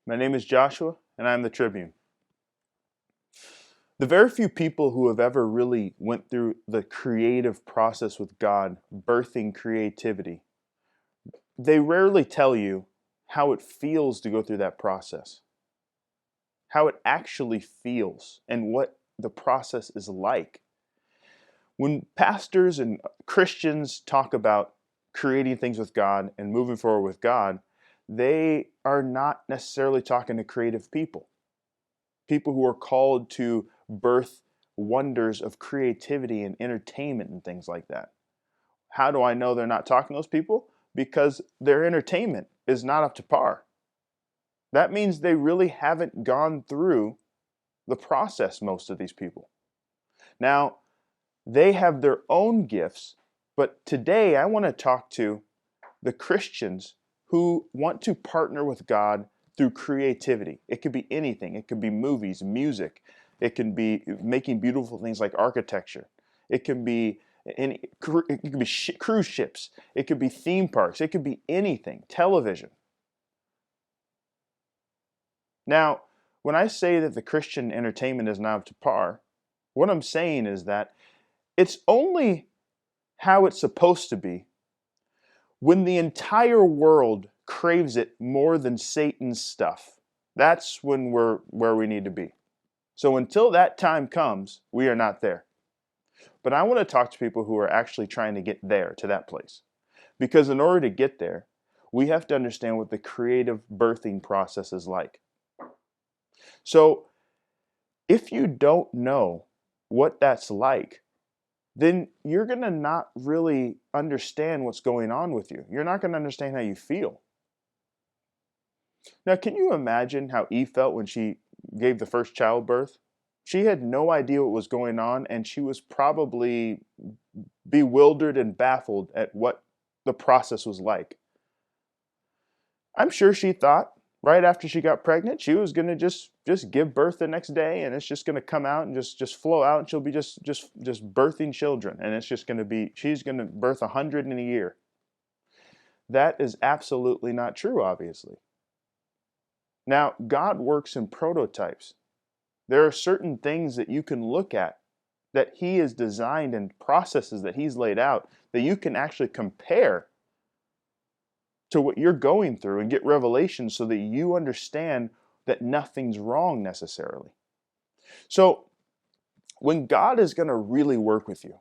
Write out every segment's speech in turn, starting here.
My name is Joshua, and I'm the Tribune. The very few people who have ever really went through the creative process with God, birthing creativity, they rarely tell you how it feels to go through that process, how it actually feels, and what the process is like. When pastors and Christians talk about creating things with God and moving forward with God, they are not necessarily talking to creative people. People who are called to birth wonders of creativity and entertainment and things like that. How do I know they're not talking to those people? Because their entertainment is not up to par. That means they really haven't gone through the process, most of these people. Now, they have their own gifts, but today I want to talk to the Christians who want to partner with God through creativity. It could be anything. It could be movies, music. It can be making beautiful things like architecture. It can be cruise ships. It could be theme parks. It could be anything. Television. Now, when I say that the Christian entertainment is not up to par, what I'm saying is that it's only how it's supposed to be when the entire world craves it more than Satan's stuff. That's when we're where we need to be. So until that time comes, we are not there. But I want to talk to people who are actually trying to get there, to that place. Because in order to get there, we have to understand what the creative birthing process is like. So if you don't know what that's like, then you're going to not really understand what's going on with you. You're not going to understand how you feel. Now, can you imagine how Eve felt when she gave the first childbirth? She had no idea what was going on, and she was probably bewildered and baffled at what the process was like. I'm sure she thought right after she got pregnant she was going to just give birth the next day, and it's just going to come out and just flow out, and she'll be just birthing children, and it's just going to be, she's going to birth 100 in a year. That is absolutely not true, obviously. Now, God works in prototypes. There are certain things that you can look at that He has designed and processes that He's laid out that you can actually compare to what you're going through and get revelation so that you understand that nothing's wrong necessarily. So, when God is going to really work with you,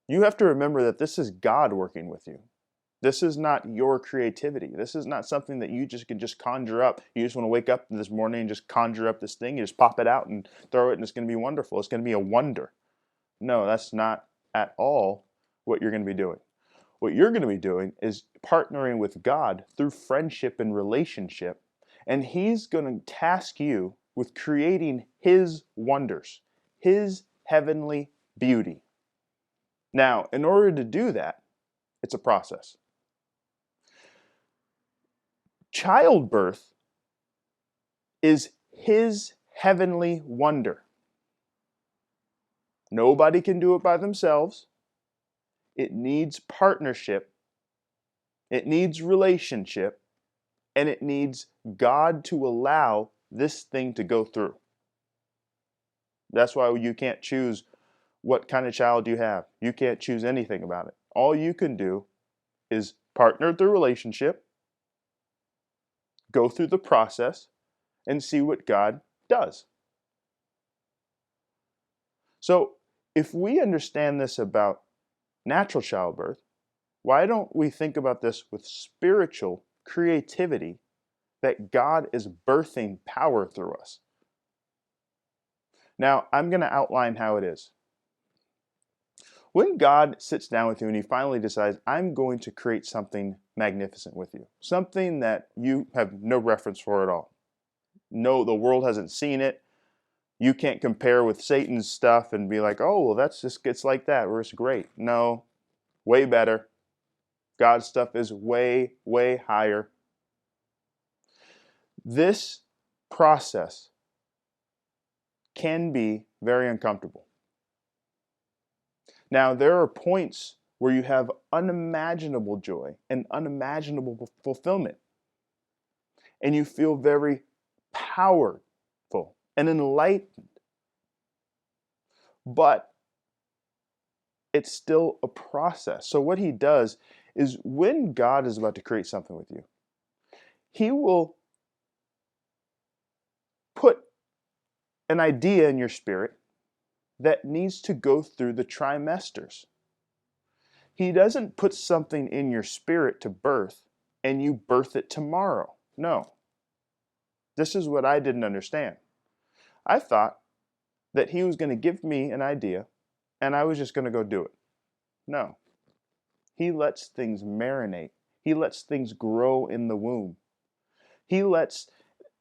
you have to remember that this is God working with you. This is not your creativity. This is not something that you just can just conjure up. You just want to wake up this morning and just conjure up this thing. You just pop it out and throw it, and it's going to be wonderful. It's going to be a wonder. No, that's not at all what you're going to be doing. What you're going to be doing is partnering with God through friendship and relationship, and He's going to task you with creating His wonders, His heavenly beauty. Now, in order to do that, it's a process. Childbirth is His heavenly wonder. Nobody can do it by themselves. It needs partnership. It needs relationship. And it needs God to allow this thing to go through. That's why you can't choose what kind of child you have. You can't choose anything about it. All you can do is partner through relationship, go through the process, and see what God does. So, if we understand this about natural childbirth, why don't we think about this with spiritual creativity that God is birthing power through us? Now, I'm going to outline how it is. When God sits down with you and He finally decides, I'm going to create something magnificent with you, something that you have no reference for at all. No, the world hasn't seen it. You can't compare with Satan's stuff and be like, oh, well, that's just, it's like that, or it's great. No, way better. God's stuff is way, way higher. This process can be very uncomfortable. Now, there are points where you have unimaginable joy and unimaginable fulfillment. and you feel very powerful and enlightened. But it's still a process. So what he does is when God is about to create something with you, he will put an idea in your spirit that needs to go through the trimesters. He doesn't put something in your spirit to birth and you birth it tomorrow. No. This is what I didn't understand. I thought that he was going to give me an idea and I was just going to go do it. No. He lets things marinate. He lets things grow in the womb. He lets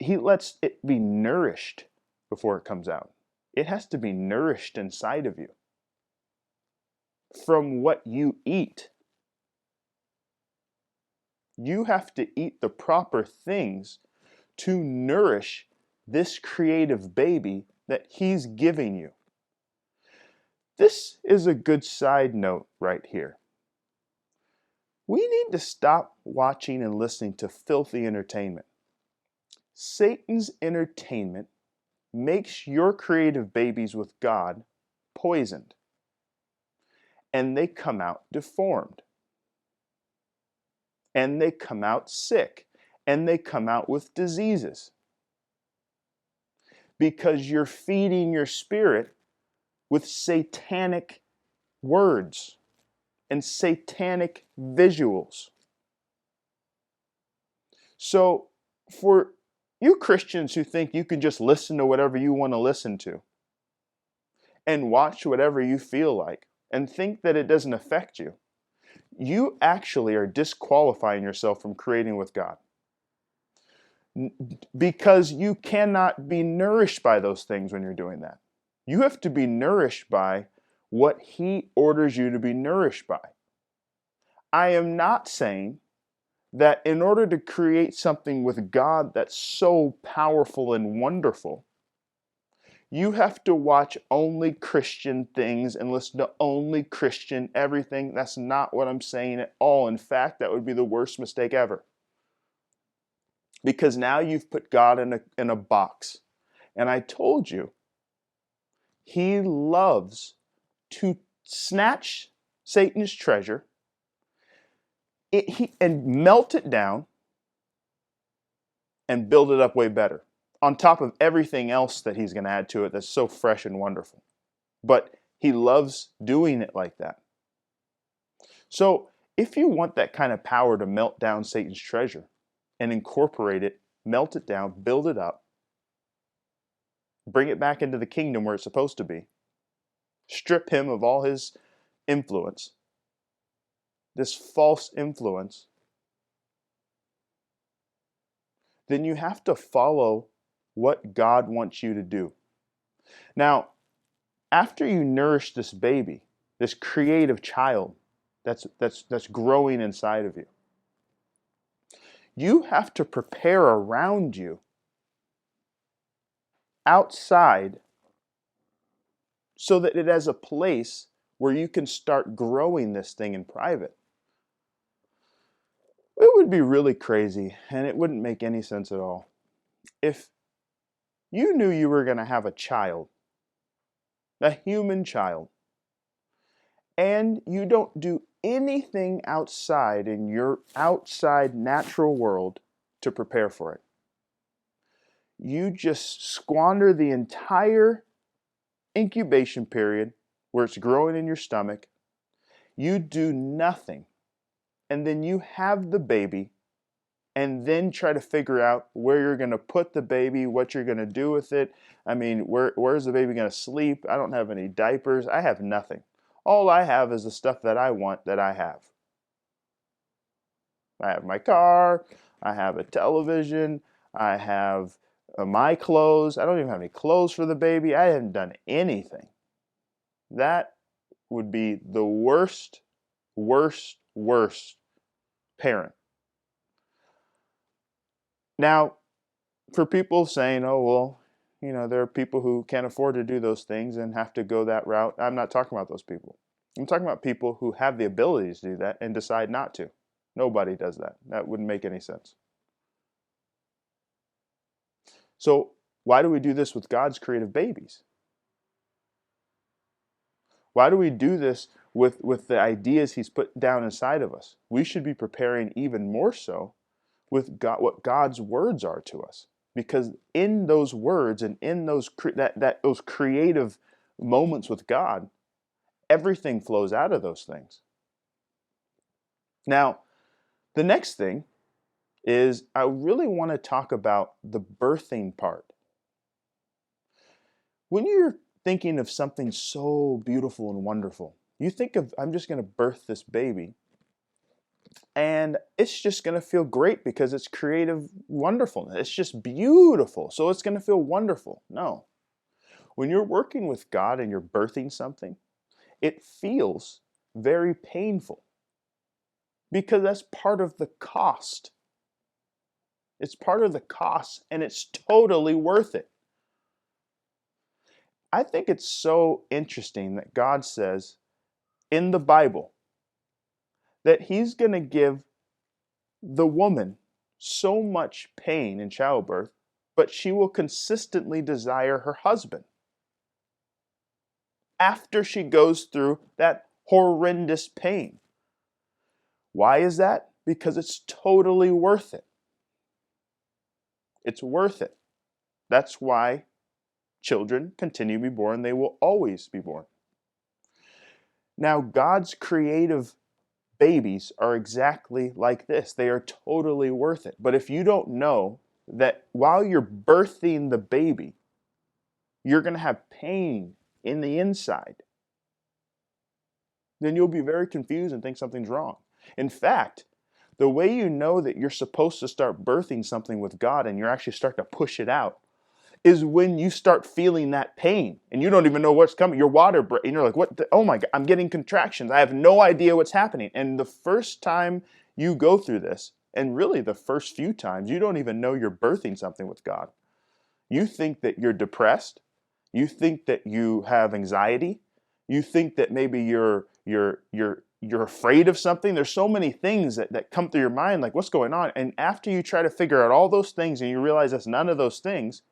it be nourished before it comes out. It has to be nourished inside of you from what you eat. You have to eat the proper things to nourish this creative baby that he's giving you. This is a good side note right here. We need to stop watching and listening to filthy entertainment. Satan's entertainment makes your creative babies with God poisoned, and they come out deformed, and they come out sick, and they come out with diseases because you're feeding your spirit with satanic words and satanic visuals. So for you Christians who think you can just listen to whatever you want to listen to and watch whatever you feel like and think that it doesn't affect you, you actually are disqualifying yourself from creating with God. Because you cannot be nourished by those things when you're doing that. You have to be nourished by what he orders you to be nourished by. I am not saying that in order to create something with God that's so powerful and wonderful, you have to watch only Christian things and listen to only Christian everything. That's not what I'm saying at all. In fact, that would be the worst mistake ever. Because now you've put God in a box. And I told you, he loves to snatch Satan's treasure and melt it down and build it up way better, on top of everything else that he's going to add to it that's so fresh and wonderful. But he loves doing it like that. So if you want that kind of power to melt down Satan's treasure and incorporate it, melt it down, build it up, bring it back into the kingdom where it's supposed to be, strip him of all his influence, this false influence, then you have to follow what God wants you to do. Now, after you nourish this baby, this creative child that's growing inside of you, you have to prepare around you, outside, so that it has a place where you can start growing this thing in private. It would be really crazy, and it wouldn't make any sense at all, if you knew you were going to have a child, a human child, and you don't do anything outside in your outside natural world to prepare for it. You just squander the entire incubation period where it's growing in your stomach. You do nothing. And then you have the baby, and then try to figure out where you're going to put the baby, what you're going to do with it. I mean, where's the baby going to sleep? I don't have any diapers. I have nothing. All I have is the stuff that I want that I have. I have my car. I have a television. I have my clothes. I don't even have any clothes for the baby. I haven't done anything. That would be the worst parent. Now, for people saying, oh, well, there are people who can't afford to do those things and have to go that route. I'm not talking about those people. I'm talking about people who have the ability to do that and decide not to. Nobody does that. That wouldn't make any sense. So why do we do this with God's creative babies? Why do we do this with the ideas he's put down inside of us? We should be preparing even more so with God, what God's words are to us. Because in those words and in those creative moments with God, everything flows out of those things. Now, the next thing is I really want to talk about the birthing part. When you're thinking of something so beautiful and wonderful, you think of, I'm just going to birth this baby, and it's just going to feel great because it's creative wonderfulness. It's just beautiful, so it's going to feel wonderful. No. When you're working with God and you're birthing something, it feels very painful because that's part of the cost. It's part of the cost, and it's totally worth it. I think it's so interesting that God says in the Bible that he's going to give the woman so much pain in childbirth, but she will consistently desire her husband after she goes through that horrendous pain. Why is that? Because it's totally worth it. It's worth it. That's why children continue to be born. They will always be born. Now, God's creative babies are exactly like this. They are totally worth it. But if you don't know that while you're birthing the baby, you're going to have pain in the inside, then you'll be very confused and think something's wrong. In fact, the way you know that you're supposed to start birthing something with God and you're actually starting to push it out is when you start feeling that pain and you don't even know what's coming. Your water breaks and you're like, what? Oh my God, I'm getting contractions. I have no idea what's happening. And the first time you go through this, and really the first few times, you don't even know you're birthing something with God. You think that you're depressed. You think that you have anxiety. You think that maybe you're afraid of something. There's so many things that come through your mind, like what's going on. And after you try to figure out all those things and you realize that's none of those things,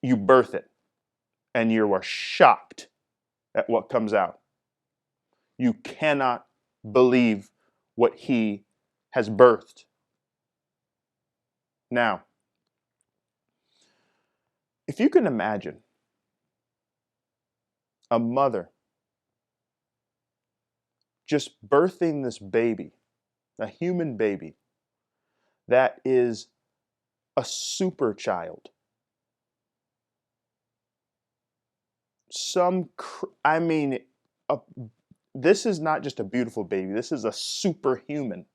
you birth it, and you are shocked at what comes out. You cannot believe what he has birthed. Now, if you can imagine a mother just birthing this baby, a human baby, that is a super child. This is not just a beautiful baby. This is a superhuman.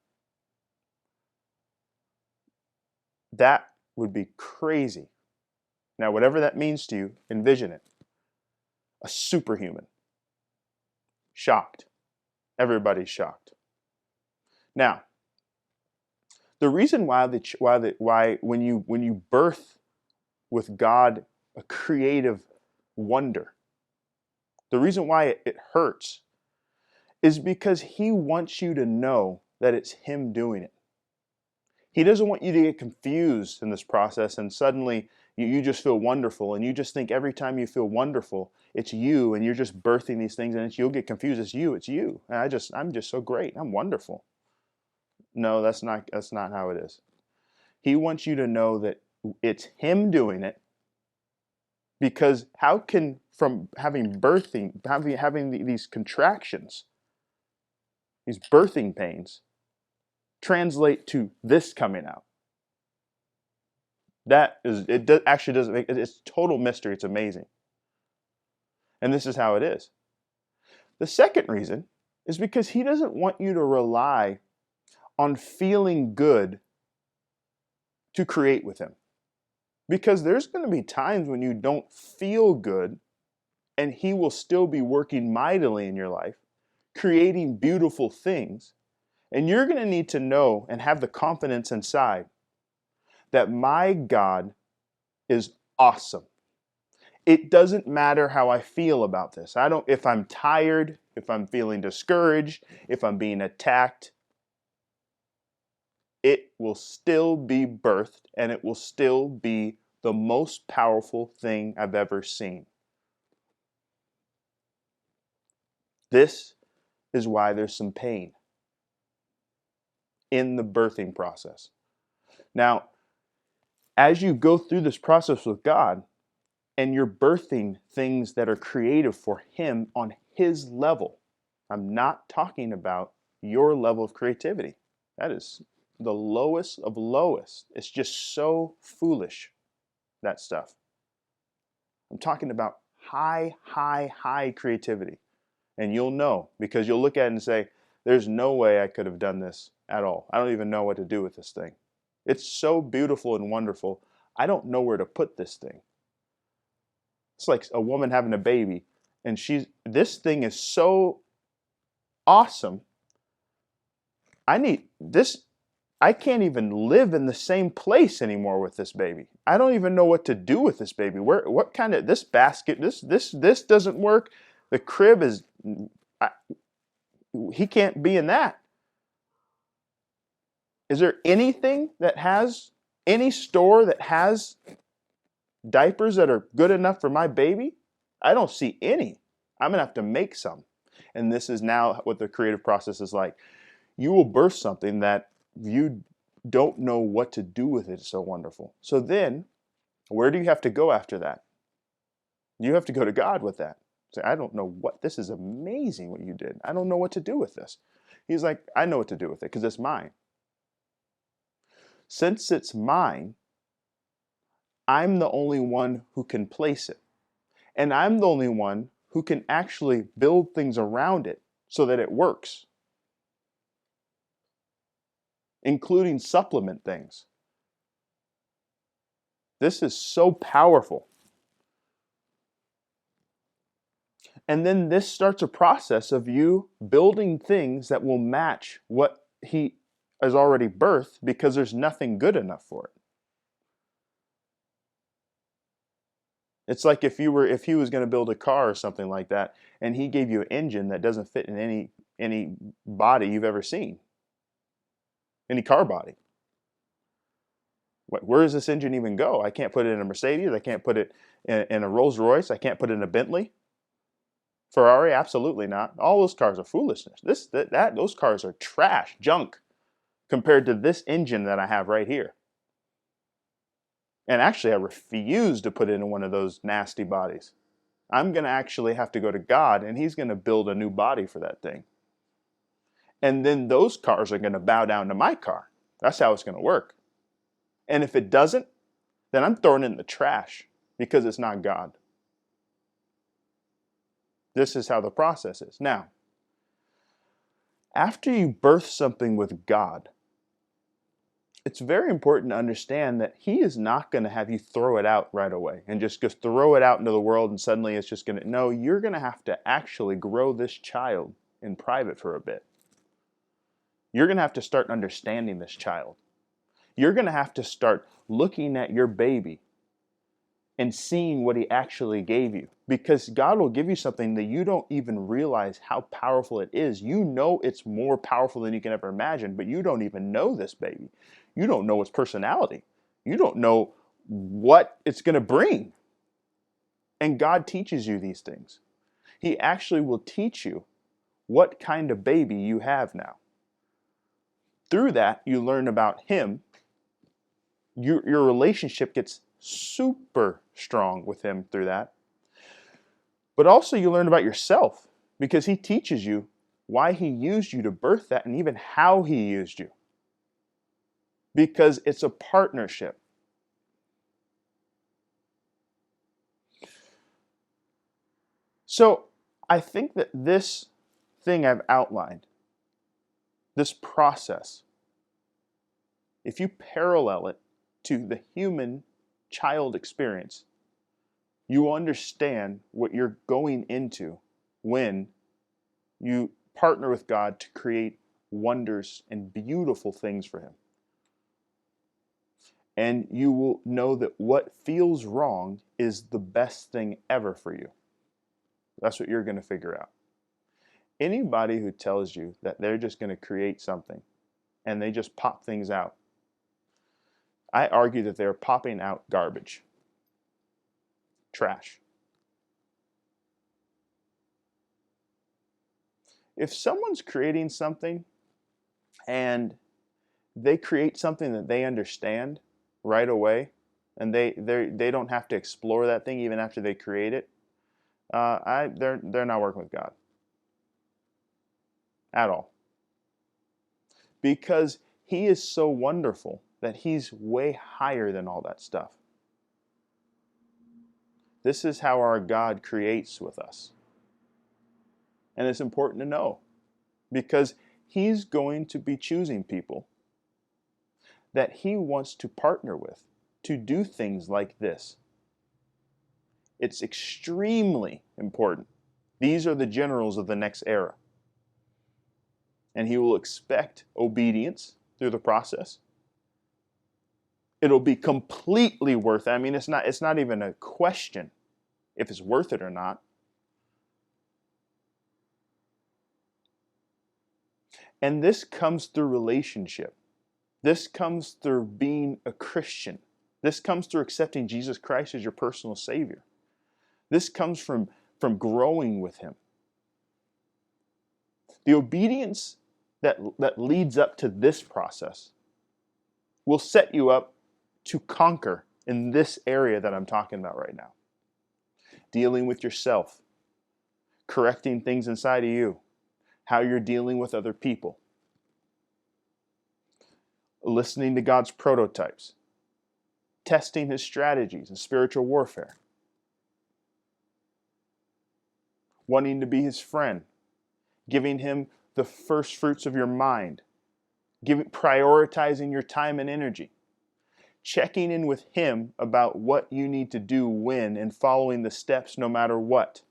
That would be crazy. Now, whatever that means to you, envision it. A superhuman. Shocked. Everybody's shocked. Now, the reason why when you birth with God a creative wonder, the reason why it hurts is because he wants you to know that it's him doing it. He doesn't want you to get confused in this process and suddenly you just feel wonderful and you just think every time you feel wonderful, it's you and you're just birthing these things and you'll get confused. It's you. And I'm just so great. I'm wonderful. No, that's not how it is. He wants you to know that it's him doing it, because how can from having these contractions, these birthing pains, translate to this coming out? Actually doesn't make it's total mystery. It's amazing. And this is how it is. The second reason is because he doesn't want you to rely on feeling good to create with him. Because there's going to be times when you don't feel good, and he will still be working mightily in your life, creating beautiful things. And you're going to need to know and have the confidence inside that my God is awesome. It doesn't matter how I feel about this. If I'm tired, if I'm feeling discouraged, if I'm being attacked. it will still be birthed and it will still be the most powerful thing I've ever seen. This is why there's some pain in the birthing process. Now, as you go through this process with God and you're birthing things that are creative for Him on His level, I'm not talking about your level of creativity. That is the lowest of lowest. It's just so foolish, that stuff. I'm talking about high, high, high creativity. And you'll know because you'll look at it and say, there's no way I could have done this at all. I don't even know what to do with this thing. It's so beautiful and wonderful. I don't know where to put this thing. It's like a woman having a baby and this thing is so awesome. I can't even live in the same place anymore with this baby. I don't even know what to do with this baby. What kind of, this basket, this doesn't work. The crib is, he can't be in that. Is there anything that has, any store that has diapers that are good enough for my baby? I don't see any. I'm going to have to make some. And this is now what the creative process is like. You will birth something that you don't know what to do with it. It's so wonderful. So then, where do you have to go after that? You have to go to God with that. Say, I don't know what, this is amazing what you did. I don't know what to do with this. He's like, I know what to do with it because it's mine. Since it's mine, I'm the only one who can place it. And I'm the only one who can actually build things around it so that it works, including supplement things. This is so powerful. And then this starts a process of you building things that will match what he has already birthed because there's nothing good enough for it. It's like if he was going to build a car or something like that, and he gave you an engine that doesn't fit in any body you've ever seen, any car body. Where does this engine even go? I can't put it in a Mercedes. I can't put it in a Rolls Royce. I can't put it in a Bentley. Ferrari, absolutely not. All those cars are foolishness. Those cars are trash, junk, compared to this engine that I have right here. And actually, I refuse to put it in one of those nasty bodies. I'm going to actually have to go to God, and He's going to build a new body for that thing. And then those cars are going to bow down to my car. That's how it's going to work. And if it doesn't, then I'm throwing it in the trash because it's not God. This is how the process is. Now, after you birth something with God, it's very important to understand that He is not going to have you throw it out right away and just throw it out into the world and suddenly it's just going to, no, you're going to have to actually grow this child in private for a bit. You're going to have to start understanding this child. You're going to have to start looking at your baby and seeing what He actually gave you. Because God will give you something that you don't even realize how powerful it is. You know it's more powerful than you can ever imagine, but you don't even know this baby. You don't know its personality. You don't know what it's going to bring. And God teaches you these things. He actually will teach you what kind of baby you have now. Through that, you learn about Him. Your relationship gets super strong with Him through that. But also you learn about yourself because He teaches you why He used you to birth that and even how He used you. Because it's a partnership. So I think that this thing I've outlined, this process, if you parallel it to the human child experience, you understand what you're going into when you partner with God to create wonders and beautiful things for Him. And you will know that what feels wrong is the best thing ever for you. That's what you're going to figure out. Anybody who tells you that they're just going to create something and they just pop things out. I argue that they're popping out garbage, trash. If someone's creating something and they create something that they understand right away, and they don't have to explore that thing even after they create it, they're not working with God at all, because He is so wonderful that He's way higher than all that stuff. This is how our God creates with us, and it's important to know, because He's going to be choosing people that He wants to partner with to do things like this. It's extremely important. These are the generals of the next era. And He will expect obedience through the process. It'll be completely worth it. I mean, it's not even a question if it's worth it or not. And this comes through relationship. This comes through being a Christian. This comes through accepting Jesus Christ as your personal Savior. This comes from growing with Him. The obedience that leads up to this process will set you up to conquer in this area that I'm talking about right now. Dealing with yourself, correcting things inside of you, how you're dealing with other people, listening to God's prototypes, testing His strategies in spiritual warfare, wanting to be His friend, giving Him the first fruits of your mind, prioritizing your time and energy, checking in with Him about what you need to do when, and following the steps no matter what.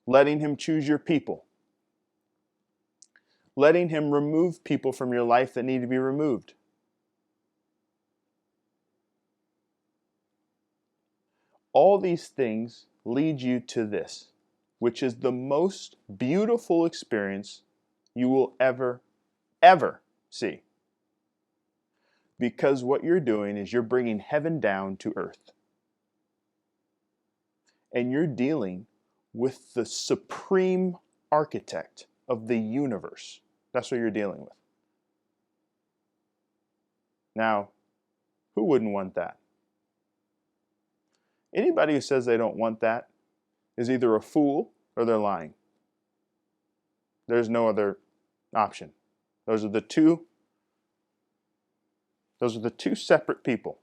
Letting Him choose your people. Letting Him remove people from your life that need to be removed. All these things lead you to this, which is the most beautiful experience you will ever see. Because what you're doing is you're bringing heaven down to earth. And you're dealing with the supreme architect of the universe. That's what you're dealing with. Now, who wouldn't want that? Anybody who says they don't want that is either a fool or they're lying. There's no other option. Those are the two separate people.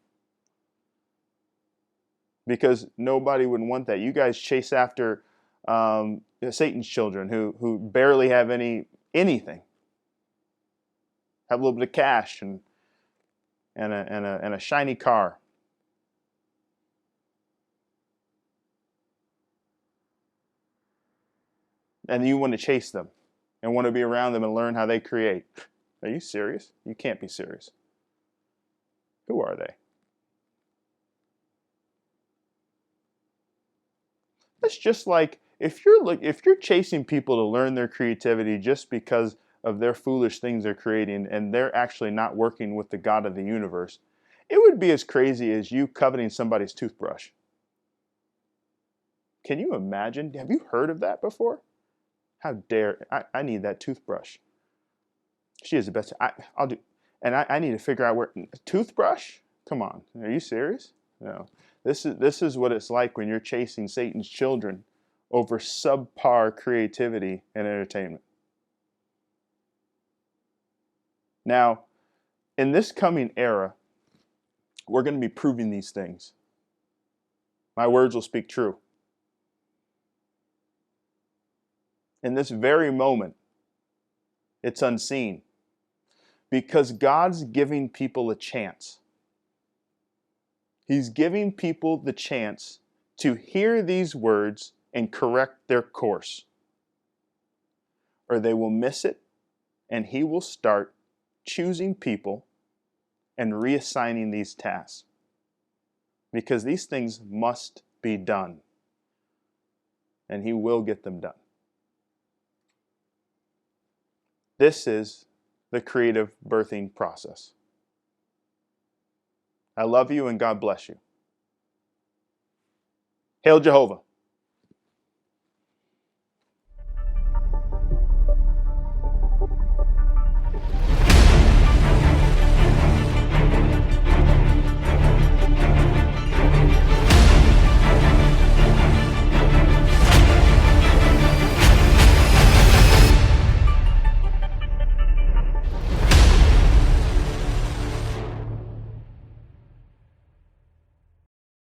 Because nobody would want that. You guys chase after Satan's children who barely have anything. Have a little bit of cash and a shiny car. And you want to chase them and want to be around them and learn how they create. Are you serious? You can't be serious. Who are they? That's just like if you're chasing people to learn their creativity just because of their foolish things they're creating and they're actually not working with the God of the universe, it would be as crazy as you coveting somebody's toothbrush. Can you imagine? Have you heard of that before? How dare I need that toothbrush. She is the best. I'll do, and I need to figure out where toothbrush. Come on, are you serious? No. This is what it's like when you're chasing Satan's children over subpar creativity and entertainment. Now, in this coming era, we're going to be proving these things. My words will speak true. In this very moment, it's unseen. Because God's giving people a chance. He's giving people the chance to hear these words and correct their course. Or they will miss it, and He will start choosing people and reassigning these tasks. Because these things must be done. and He will get them done. This is the creative birthing process. I love you and God bless you. Hail Jehovah.